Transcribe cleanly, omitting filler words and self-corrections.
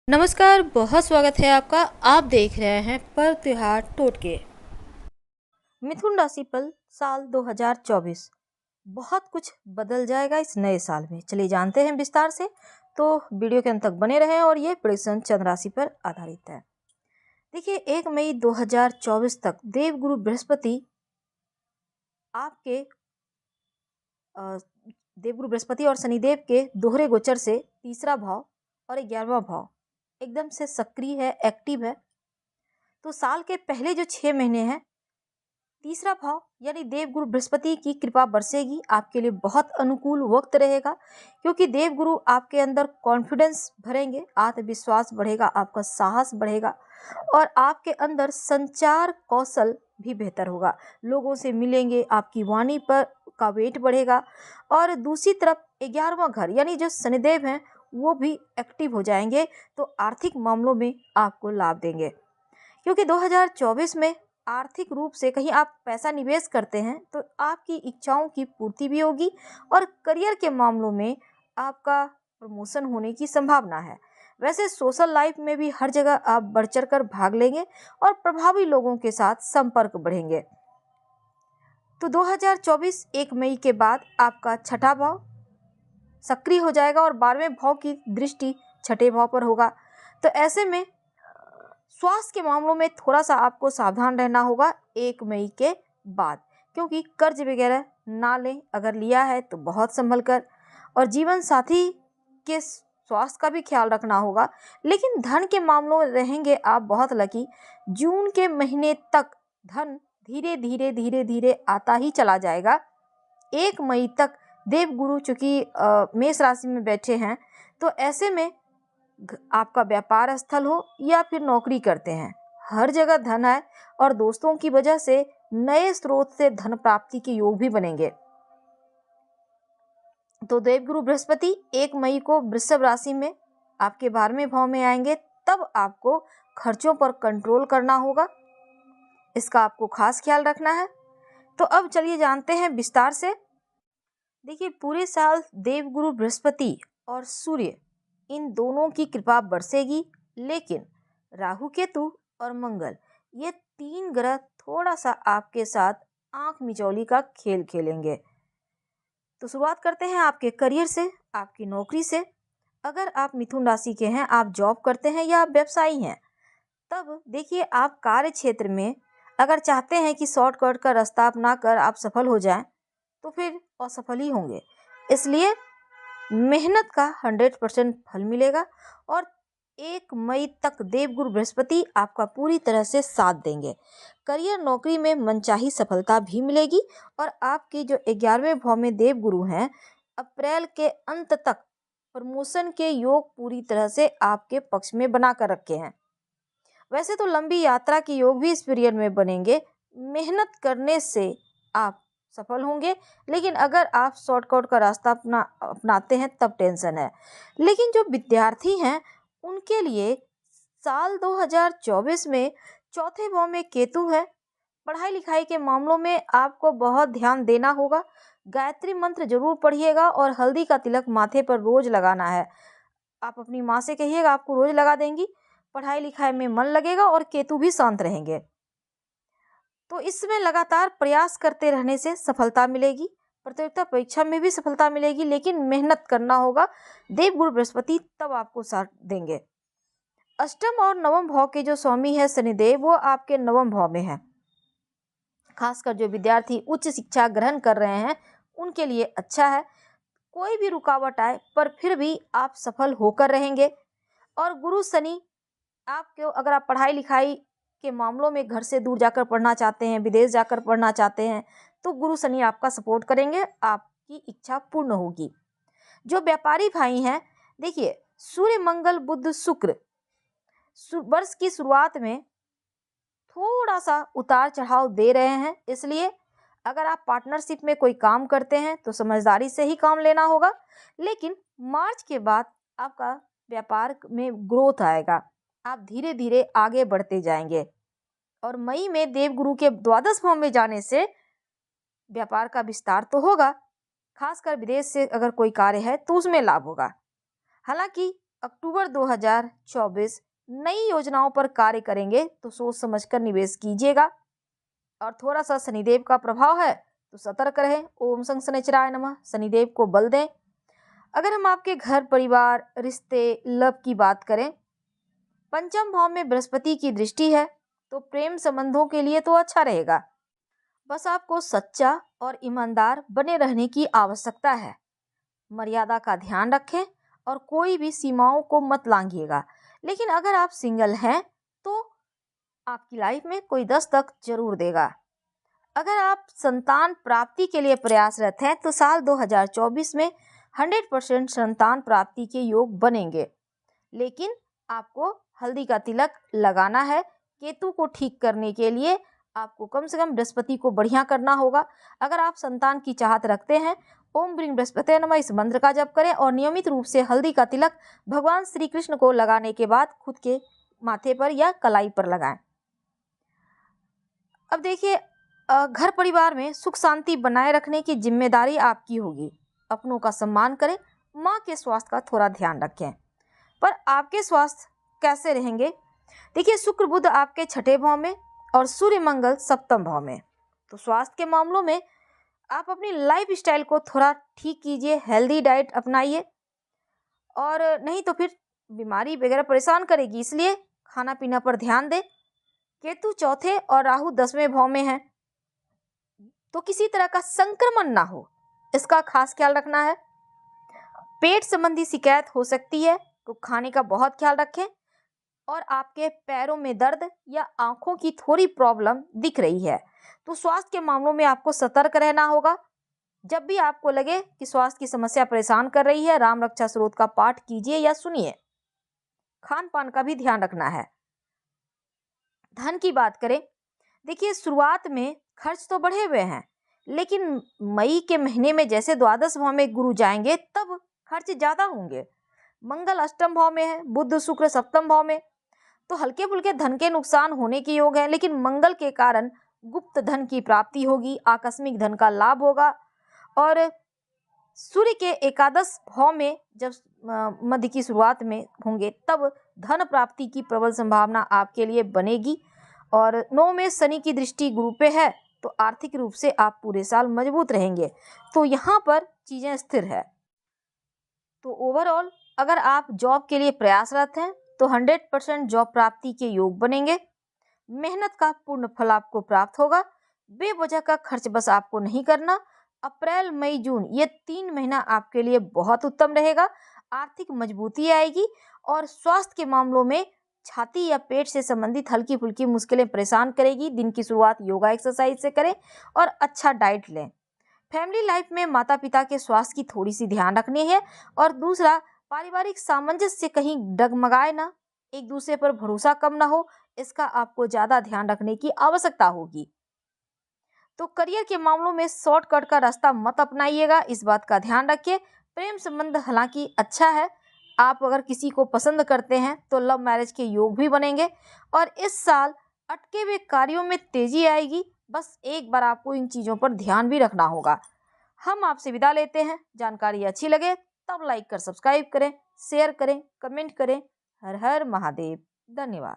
नमस्कार, बहुत स्वागत है आपका। आप देख रहे हैं पर त्योहार टोटके। मिथुन राशि पर साल 2024 बहुत कुछ बदल जाएगा इस नए साल में। चलिए जानते हैं विस्तार से, तो वीडियो के अंत तक बने रहें। और ये प्रेडिक्शन चंद्र राशि पर आधारित है। देखिए, 1 मई 2024 तक देवगुरु बृहस्पति आपके अ, देवगुरु बृहस्पति और शनिदेव के दोहरे गोचर से तीसरा भाव और 11वां भाव एकदम से सक्रिय है, एक्टिव है। तो साल के पहले जो 6 महीने हैं, तीसरा भाव यानी देवगुरु बृहस्पति की कृपा बरसेगी। आपके लिए बहुत अनुकूल वक्त रहेगा, क्योंकि देवगुरु आपके अंदर कॉन्फिडेंस भरेंगे, आत्मविश्वास बढ़ेगा, आपका साहस बढ़ेगा और आपके अंदर संचार कौशल भी बेहतर होगा। लोगों से मिलेंगे, आपकी वाणी पर का वेट बढ़ेगा। और दूसरी तरफ 11वां घर यानी जो शनिदेव हैं, वो भी एक्टिव हो जाएंगे, तो आर्थिक मामलों में आपको लाभ देंगे। क्योंकि 2024 में आर्थिक रूप से कहीं आप पैसा निवेश करते हैं तो आपकी इच्छाओं की पूर्ति भी होगी और करियर के मामलों में आपका प्रमोशन होने की संभावना है। वैसे सोशल लाइफ में भी हर जगह आप बढ़ चढ़ कर भाग लेंगे और प्रभावी लोगों के साथ संपर्क बढ़ेंगे। तो 2024 1 मई के बाद आपका छठा भाव सक्रिय हो जाएगा और 12वें भाव की दृष्टि छठे भाव पर होगा। तो ऐसे में स्वास्थ्य के मामलों में थोड़ा सा आपको सावधान रहना होगा 1 मई के बाद, क्योंकि कर्ज वगैरह ना लें, अगर लिया है तो बहुत संभल कर। और जीवन साथी के स्वास्थ्य का भी ख्याल रखना होगा। लेकिन धन के मामलों में रहेंगे आप बहुत लकी। जून के महीने तक धन धीरे धीरे धीरे धीरे आता ही चला जाएगा। 1 मई तक देवगुरु चूंकि मेष राशि में बैठे हैं, तो ऐसे में आपका व्यापार स्थल हो या फिर नौकरी करते हैं, हर जगह धन है और दोस्तों की वजह से नए स्रोत से धन प्राप्ति के योग भी बनेंगे। तो देवगुरु बृहस्पति 1 मई को वृषभ राशि में आपके 12वें भाव में आएंगे, तब आपको खर्चों पर कंट्रोल करना होगा, इसका आपको खास ख्याल रखना है। तो अब चलिए जानते हैं विस्तार से। देखिए, पूरे साल देवगुरु बृहस्पति और सूर्य इन दोनों की कृपा बरसेगी, लेकिन राहु केतु और मंगल ये 3 ग्रह थोड़ा सा आपके साथ आंख मिचौली का खेल खेलेंगे। तो शुरुआत करते हैं आपके करियर से, आपकी नौकरी से। अगर आप मिथुन राशि के हैं, आप जॉब करते हैं या आप व्यवसायी हैं, तब देखिए आप कार्य क्षेत्र में अगर चाहते हैं कि शॉर्टकट का रास्ता अपना कर आप सफल हो जाएं, तो फिर असफल ही होंगे। इसलिए मेहनत का 100% फल मिलेगा और 1 मई तक देवगुरु बृहस्पति आपका पूरी तरह से साथ देंगे। करियर नौकरी में मनचाही सफलता भी मिलेगी और आपकी जो 11वें भाव में देवगुरु हैं, अप्रैल के अंत तक प्रमोशन के योग पूरी तरह से आपके पक्ष में बना कर रखे हैं। वैसे तो लंबी यात्रा के योग भी इस पीरियड में बनेंगे। मेहनत करने से आप सफल होंगे, लेकिन अगर आप शॉर्टकट का रास्ता अपनाते हैं तब टेंशन है। लेकिन जो विद्यार्थी हैं उनके लिए साल 2024 में चौथे भाव में केतु है। पढ़ाई लिखाई के मामलों में आपको बहुत ध्यान देना होगा। गायत्री मंत्र जरूर पढ़िएगा और हल्दी का तिलक माथे पर रोज लगाना है। आप अपनी माँ से कहिएगा, आपको रोज लगा देंगी। पढ़ाई लिखाई में मन लगेगा और केतु भी शांत रहेंगे। तो इसमें लगातार प्रयास करते रहने से सफलता मिलेगी। प्रतियोगिता परीक्षा में भी सफलता मिलेगी, लेकिन मेहनत करना होगा। देवगुरु बृहस्पति तब आपको साथ देंगे। अष्टम और नवम भाव के जो स्वामी है शनिदेव, वो आपके नवम भाव में है। खासकर जो विद्यार्थी उच्च शिक्षा ग्रहण कर रहे हैं उनके लिए अच्छा है। कोई भी रुकावट आए पर फिर भी आप सफल होकर रहेंगे। और गुरु शनि आपको, अगर आप पढ़ाई लिखाई के मामलों में घर से दूर जाकर पढ़ना चाहते हैं, विदेश जाकर पढ़ना चाहते हैं, तो गुरु शनि आपका सपोर्ट करेंगे, आपकी इच्छा पूर्ण होगी। जो व्यापारी भाई हैं, देखिए सूर्य मंगल बुध शुक्र वर्ष की शुरुआत में थोड़ा सा उतार चढ़ाव दे रहे हैं। इसलिए अगर आप पार्टनरशिप में कोई काम करते हैं तो समझदारी से ही काम लेना होगा। लेकिन मार्च के बाद आपका व्यापार में ग्रोथ आएगा, आप धीरे धीरे आगे बढ़ते जाएंगे। और मई में देवगुरु के द्वादश भाव में जाने से व्यापार का विस्तार तो होगा। खासकर विदेश से अगर कोई कार्य है तो उसमें लाभ होगा। हालांकि अक्टूबर 2024 नई योजनाओं पर कार्य करेंगे तो सोच समझकर निवेश कीजिएगा। और थोड़ा सा शनिदेव का प्रभाव है तो सतर्क रहें। ओम शं शनिचराय नमः। शनिदेव को बल दें। अगर हम आपके घर परिवार रिश्ते लव की बात करें, पंचम भाव में बृहस्पति की दृष्टि है तो प्रेम संबंधों के लिए तो अच्छा रहेगा। बस आपको सच्चा और ईमानदार बने रहने की आवश्यकता है। मर्यादा का ध्यान रखें और कोई भी सीमाओं को मत लांघिएगा। लेकिन अगर आप सिंगल हैं तो आपकी लाइफ में कोई दस्तक जरूर देगा। अगर आप संतान प्राप्ति के लिए प्रयासरत हैं तो साल 2024 में 100% संतान प्राप्ति के योग बनेंगे। लेकिन आपको हल्दी का तिलक लगाना है। केतु को ठीक करने के लिए आपको कम से कम बृहस्पति को बढ़िया करना होगा। अगर आप संतान की चाहत रखते हैं, ओम ब्रीं बृहस्पते नमः इस मंत्र का जप करें और नियमित रूप से हल्दी का तिलक भगवान श्री कृष्ण को लगाने के बाद खुद के माथे पर या कलाई पर लगाएं। अब देखिए, घर परिवार में सुख शांति बनाए रखने की जिम्मेदारी आपकी होगी। अपनों का सम्मान करें। माँ के स्वास्थ्य का थोड़ा ध्यान रखें। पर आपके स्वास्थ्य कैसे रहेंगे? देखिए, शुक्र बुध आपके 6ठे भाव में और सूर्य मंगल 7वें भाव में। तो स्वास्थ्य के मामलों में आप अपनी लाइफ स्टाइल को थोड़ा ठीक कीजिए, हेल्दी डाइट अपनाइए, और नहीं तो फिर बीमारी वगैरह परेशान करेगी, इसलिए खाना पीना पर ध्यान दें। केतु 4थे और राहु 10वें भाव में है तो किसी तरह का संक्रमण ना हो, इसका खास ख्याल रखना है। पेट संबंधी शिकायत हो सकती है तो खाने का बहुत ख्याल रखें। और आपके पैरों में दर्द या आंखों की थोड़ी प्रॉब्लम दिख रही है तो स्वास्थ्य के मामलों में आपको सतर्क रहना होगा। जब भी आपको लगे कि स्वास्थ्य की समस्या परेशान कर रही है, राम रक्षा स्तोत्र का पाठ कीजिए या सुनिए। खान पान का भी ध्यान रखना है। धन की बात करें, देखिए शुरुआत में खर्च तो बढ़े हुए हैं, लेकिन मई के महीने में जैसे द्वादश भाव में गुरु जाएंगे तब खर्च ज्यादा होंगे। मंगल 8वें भाव में है, बुध शुक्र 7वें भाव में, तो हल्के फुल्के धन के नुकसान होने के योग है। लेकिन मंगल के कारण गुप्त धन की प्राप्ति होगी, आकस्मिक धन का लाभ होगा। और सूर्य के एकादश भाव में जब मध्य की शुरुआत में होंगे तब धन प्राप्ति की प्रबल संभावना आपके लिए बनेगी। और 9 में शनि की दृष्टि गुरु पे है तो आर्थिक रूप से आप पूरे साल मजबूत रहेंगे। तो यहाँ पर चीजें स्थिर है। तो ओवरऑल अगर आप जॉब के लिए प्रयासरत हैं तो 100% जॉब प्राप्ति के योग बनेंगे। मेहनत का पूर्ण फल आपको प्राप्त होगा। बेवजह का खर्च बस आपको नहीं करना। अप्रैल मई जून ये 3 महीना आपके लिए बहुत उत्तम रहेगा। आर्थिक मजबूती आएगी और स्वास्थ्य के मामलों में छाती या पेट से संबंधित हल्की फुल्की मुश्किलें परेशान करेगी। दिन की शुरुआत योगा एक्सरसाइज से करें और अच्छा डाइट लें। फैमिली लाइफ में माता पिता के स्वास्थ्य की थोड़ी सी ध्यान रखनी है। और दूसरा, पारिवारिक सामंजस्य कहीं डगमगाए ना, एक दूसरे पर भरोसा कम ना हो, इसका आपको ज्यादा ध्यान रखने की आवश्यकता होगी। तो करियर के मामलों में शॉर्टकट का रास्ता मत अपनाइएगा, इस बात का ध्यान रखिए। प्रेम संबंध हालांकि अच्छा है, आप अगर किसी को पसंद करते हैं तो लव मैरिज के योग भी बनेंगे। और इस साल अटके हुए कार्यों में तेजी आएगी। बस एक बार आपको इन चीजों पर ध्यान भी रखना होगा। हम आपसे विदा लेते हैं। जानकारी अच्छी लगे तब लाइक कर सब्सक्राइब करें, शेयर करें, कमेंट करें। हर हर महादेव। धन्यवाद।